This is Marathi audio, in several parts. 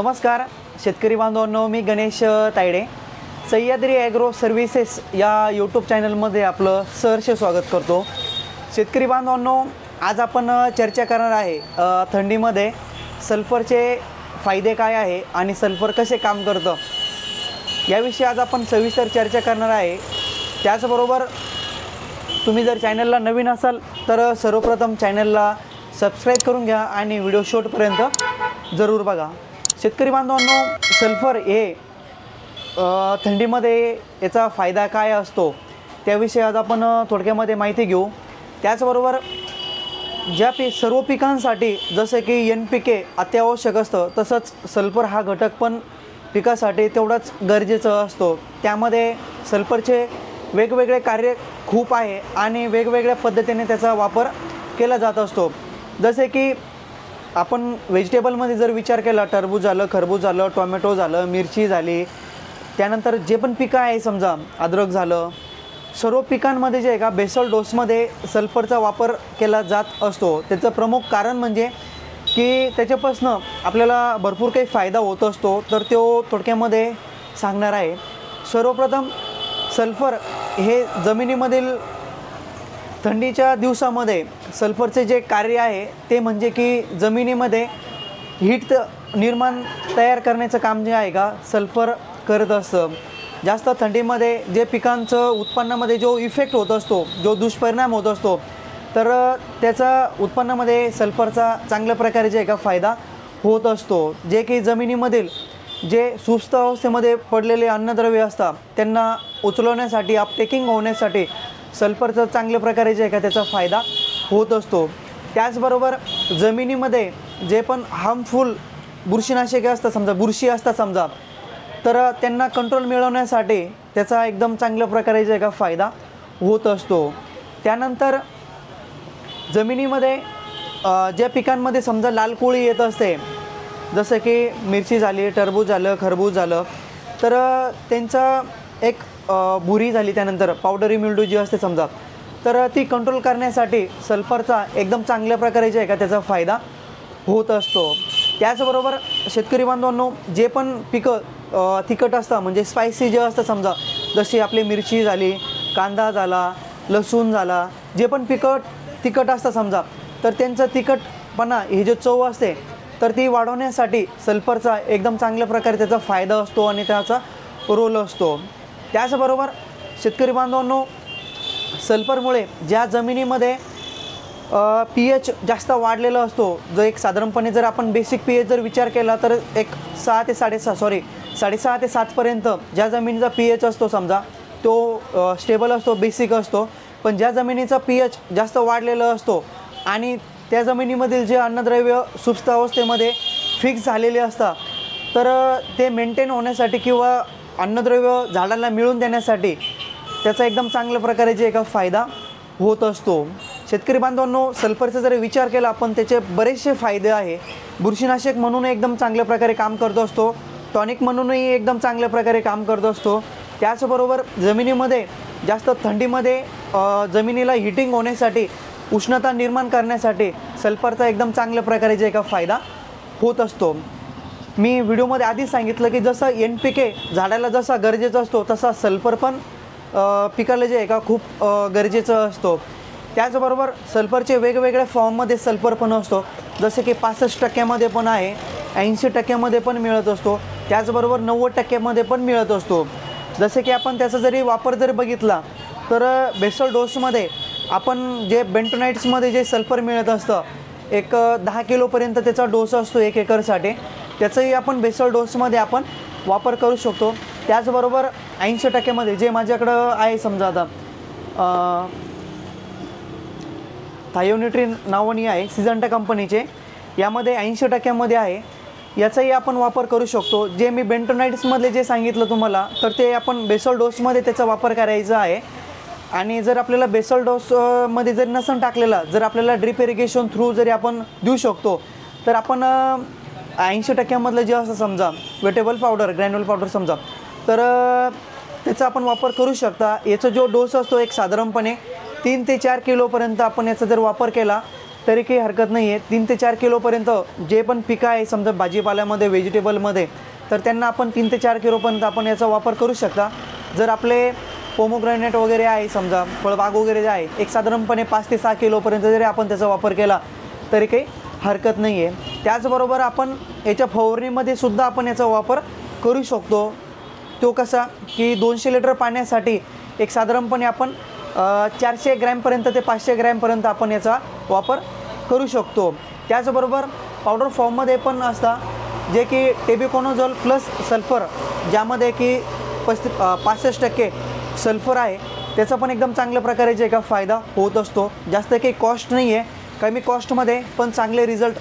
नमस्कार शेतकरी बांधवांनो, मी गणेश तायडे सह्याद्री ॲग्रो सर्व्हिसेस या यूट्यूब चॅनलमध्ये आपलं सहर्ष स्वागत करतो। शेतकरी बांधवांनो, आज आपण चर्चा करणार आहे थंडीमध्ये सल्फरचे फायदे काय आहे आणि सल्फर कसे काम करतं याविषयी आज आपण सविस्तर चर्चा करणार आहे। त्याचबरोबर तुम्ही जर चॅनलला नवीन असाल तर सर्वप्रथम चॅनलला सबस्क्राईब करून घ्या आणि व्हिडिओ शेवटपर्यंत जरूर बघा। शेतकरी बांधवांनो, सल्फर हे थंडीमध्ये याचा फायदा काय असतो त्याविषयी आज आपण थोडक्यामध्ये माहिती घेऊ। त्याचबरोबर सर्व पिकांसाठी जसे की NPK अत्यावश्यक असतं, तसंच सल्फर हा घटक पण पिकासाठी तेवढाच गरजेचं असतो। त्यामध्ये सल्फरचे वेगवेगळे कार्य खूप आहे आणि वेगवेगळ्या पद्धतीने त्याचा वापर केला जात असतो। जसे की आपण व्हेजिटेबलमध्ये जर विचार केला, टरबूज झालं, खरबूज झालं, टोमॅटो झालं, मिरची झाली, त्यानंतर जे पण पिकं आहे समजा अद्रक झालं, सर्व पिकांमध्ये जे आहे का बेसल डोसमध्ये सल्फरचा वापर केला जात असतो। त्याचं प्रमुख कारण म्हणजे की त्याच्यापासून आपल्याला भरपूर काही फायदा होत असतो, तर तो थोडक्यामध्ये सांगणार आहे। सर्वप्रथम सल्फर हे जमिनीमधील थंडीच्या दिवसामध्ये सल्फरचे जे कार्य आहे ते म्हणजे की जमिनीमध्ये हीट निर्माण तयार करण्याचं काम जे आहे का सल्फर करत असतं। जास्त थंडीमध्ये जे पिकांचं उत्पन्नामध्ये जो इफेक्ट होत असतो, जो दुष्परिणाम होत असतो, तर त्याचा उत्पन्नामध्ये सल्फरचा चांगल्या प्रकारे जे आहे का फायदा होत असतो। जे की जमिनीमधील जे सुस्त अवस्थेमध्ये पडलेले अन्नद्रव्य असतात त्यांना उचलवण्यासाठी, अपटेकिंग होण्यासाठी सल्फरचा चांगल्या प्रकारे जे आहे का त्याचा फायदा होत असतो। त्याचबरोबर जमिनीमध्ये जे पण हार्मफुल बुरशीनाशके असतात, समजा बुरशी असतात समजा, तर त्यांना कंट्रोल मिळवण्यासाठी त्याचा एकदम चांगल्या प्रकारे जे आहे का फायदा होत असतो। त्यानंतर जमिनीमध्ये ज्या पिकांमध्ये समजा लाल कोळी येत असते, जसं की मिरची झाली, टरबूज झालं, खरबूज झालं, तर त्यांचा एक भुरी झाली, त्यानंतर पावडरी मिल्ड्यू जी असते समजा, तर ती कंट्रोल करण्यासाठी सल्फरचा एकदम चांगल्या प्रकारे जे आहे का त्याचा फायदा होत असतो। त्याचबरोबर शेतकरी बांधवांनो, जे पण पिकं तिखट असतं म्हणजे स्पायसी जे असतं समजा, जशी आपली मिरची झाली, कांदा झाला, लसूण झाला, जे पण पिकं तिखट असतं समजा, तर त्यांचं तिखटपणा ही जो चव असते तर ती वाढवण्यासाठी सल्फरचा एकदम चांगल्या प्रकारे त्याचा फायदा असतो आणि त्याचा रोल असतो। त्याचबरोबर शेतकरी बांधवांनो, सल्फरमुळे ज्या जमिनीमध्ये pH जास्त वाढलेला असतो, जो एक साधारणपणे जर आपण बेसिक pH जर विचार केला तर एक 6.5 ते 7 पर्यंत ज्या जमिनीचा pH असतो समजा तो स्टेबल असतो, बेसिक असतो। पण ज्या जमिनीचा pH जास्त वाढलेला असतो आणि त्या जमिनीमधील जे अन्नद्रव्य सुप्त अवस्थेमध्ये फिक्स झालेले असतात, तर ते मेंटेन होण्यासाठी किंवा अन्नद्रव्य झाडांना मिळवून देण्यासाठी त्याचा एकदम चांगल्या प्रकारे जे एका फायदा होत असतो। शेतकरी बांधवांनो, सल्फरचा जर विचार केला आपण, त्याचे बरेचसे फायदे आहे। बुरशीनाशक म्हणून एकदम चांगल्या प्रकारे काम करत असतो, टॉनिक म्हणूनही एकदम चांगल्या प्रकारे काम करत असतो। त्याचबरोबर जमिनीमध्ये जास्त थंडीमध्ये जमिनीला हीटिंग होण्यासाठी, उष्णता निर्माण करण्यासाठी सल्फरचा एकदम चांगल्या प्रकारे जे एका फायदा होत असतो। मी व्हिडिओमध्ये आधीच सांगितलं की जसं NPK झाडाला जसा गरजेचा असतो तसा सल्फर पण पिकाला जे आहे का खूप गरजेचं असतो। त्याचबरोबर सल्फरचे वेगवेगळ्या फॉर्ममध्ये सल्फर पण असतो, जसे की 65% पण आहे, 80% पण मिळत असतो, त्याचबरोबर 90% पण मिळत असतो। जसे की आपण त्याचा जरी वापर जरी बघितला तर बेसल डोसमध्ये आपण जे बेंटोनाइट्समध्ये जे सल्फर मिळत असतं, एक 10 किलोपर्यंत त्याचा डोस असतो 1 एकरसाठी, त्याचाही आपण बेसल डोसमध्ये आपण वापर करू शकतो। त्याचबरोबर 80% जे माझ्याकडं आहे समजा, आता थायोन्यूट्रिन नावानी आहे, सिजंटा कंपनीचे, यामध्ये 80% आहे, याचाही आपण वापर करू शकतो। जे मी बेंटोनाइट्समधले जे सांगितलं तुम्हाला, तर ते आपण बेसल डोसमध्ये त्याचा वापर करायचा आहे। आणि जर आपल्याला बेसल डोसमध्ये जर नसन टाकलेला, जर आपल्याला ड्रिप इरिगेशन थ्रू जरी आपण देऊ शकतो, तर आपण 80% जे असं समजा वेटेबल पावडर, ग्रॅन्युल पावडर समजा, तर त्याचा आपण वापर करू शकता। याचा जो डोस असतो एक साधारणपणे 3 ते 4 किलोपर्यंत आपण याचा जर वापर केला तरी काही हरकत नाही आहे. 3 ते 4 किलोपर्यंत जे पण पिकं आहे समजा भाजीपाल्यामध्ये व्हेजिटेबलमध्ये, तर त्यांना आपण 3 ते 4 किलोपर्यंत आपण याचा वापर करू शकता. जर आपले पोमोग्रॅनेट वगैरे आहे समजा फळबाग वगैरे जे आहे एक साधारणपणे 5 ते 6 किलोपर्यंत जरी आपण त्याचा वापर केला तरी काही हरकत नाही आहे. त्याचबरोबर आपण याच्या फवारणीमध्ये सुद्धा आपण याचा वापर करू शकतो. तो कसा की 200 लिटर पाण्यासाठी एक साधारणपणे आपण 400 ग्रॅमपर्यंत ते 500 ग्रॅमपर्यंत आपण याचा वापर करू शकतो. त्याचबरोबर पावडर फॉर्ममध्ये पण असतात जे की टेबिकोनोझोल प्लस सल्फर, ज्यामध्ये की 65% सल्फर आहे. त्याचा पण एकदम चांगल्या प्रकारे जे का फायदा होत असतो. जास्त काही कॉस्ट नाही आहे, कमी कॉस्टमध्ये पण चांगले रिझल्ट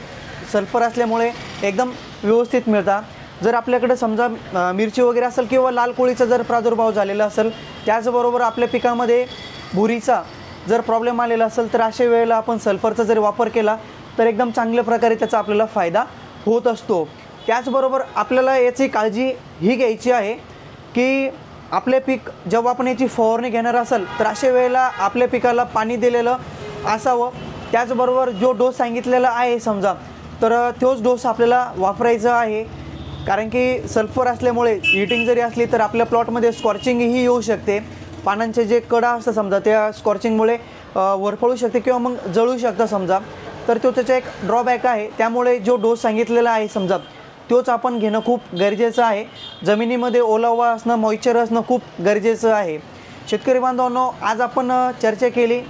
सल्फर असल्यामुळे एकदम व्यवस्थित मिळतात. जर आपल्याकडे समजा मिरची वगैरे असेल किंवा लाल कोळीचा जर प्रादुर्भाव झालेला असेल, त्याचबरोबर आपल्या पिकामध्ये भुरीचा जर प्रॉब्लेम आलेला असेल, तर अशा वेळेला आपण सल्फरचा जर वापर केला तर एकदम चांगल्या प्रकारे त्याचा आपल्याला फायदा होत असतो. त्याचबरोबर आपल्याला याची काळजी ही घ्यायची आहे की आपले पीक जेव्हा आपण याची फवारणी घेणार असेल तर अशा वेळेला आपल्या पिकाला पाणी दिलेलं असावं. त्याचबरोबर जो डोस सांगितलेला आहे समजा, तर तोच डोस आपल्याला वापरायचा आहे. कारण की सल्फर असल्यामुळे हिटिंग जरी असली तर आपल्या प्लॉटमध्ये स्कॉर्चिंगही येऊ शकते. पानांचे जे कडा असतं समजा त्या स्कॉर्चिंगमुळे वरपळू शकते किंवा मग जळू शकतं समजा, तर तो त्याचा एक ड्रॉबॅक आहे. त्यामुळे जो डोस सांगितलेला आहे समजा तोच आपण घेणं खूप गरजेचं आहे. जमिनीमध्ये ओलावा असणं, मॉइश्चर असणं खूप गरजेचं आहे. शेतकरी बांधवांनो, आज आपण चर्चा केली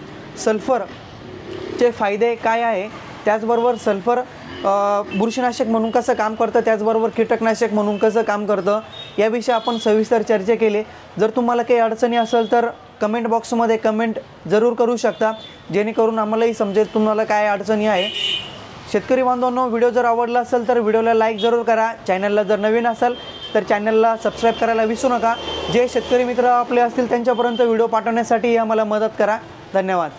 सल्फरचे फायदे काय आहे, त्याचबरोबर सल्फर बुरशीनाशक म्हणून कसं काम करतं, त्याचबरोबर कीटकनाशक म्हणून कसं काम करतं, याविषयी आपण सविस्तर चर्चा केली. जर तुम्हाला काही अडचणी असेल तर कमेंट बॉक्समध्ये कमेंट जरूर करू शकता, जेणेकरून आम्हालाही समजेल तुम्हाला काय अडचणी आहे. शेतकरी बांधवांनो, व्हिडिओ जर आवडला असेल तर व्हिडिओला लाईक जरूर करा. चॅनलला जर नवीन असाल तर चॅनलला सबस्क्राईब करायला विसरू नका. जे शेतकरी मित्र आपले असतील त्यांच्यापर्यंत व्हिडिओ पाठवण्यासाठी आम्हाला मदत करा. धन्यवाद.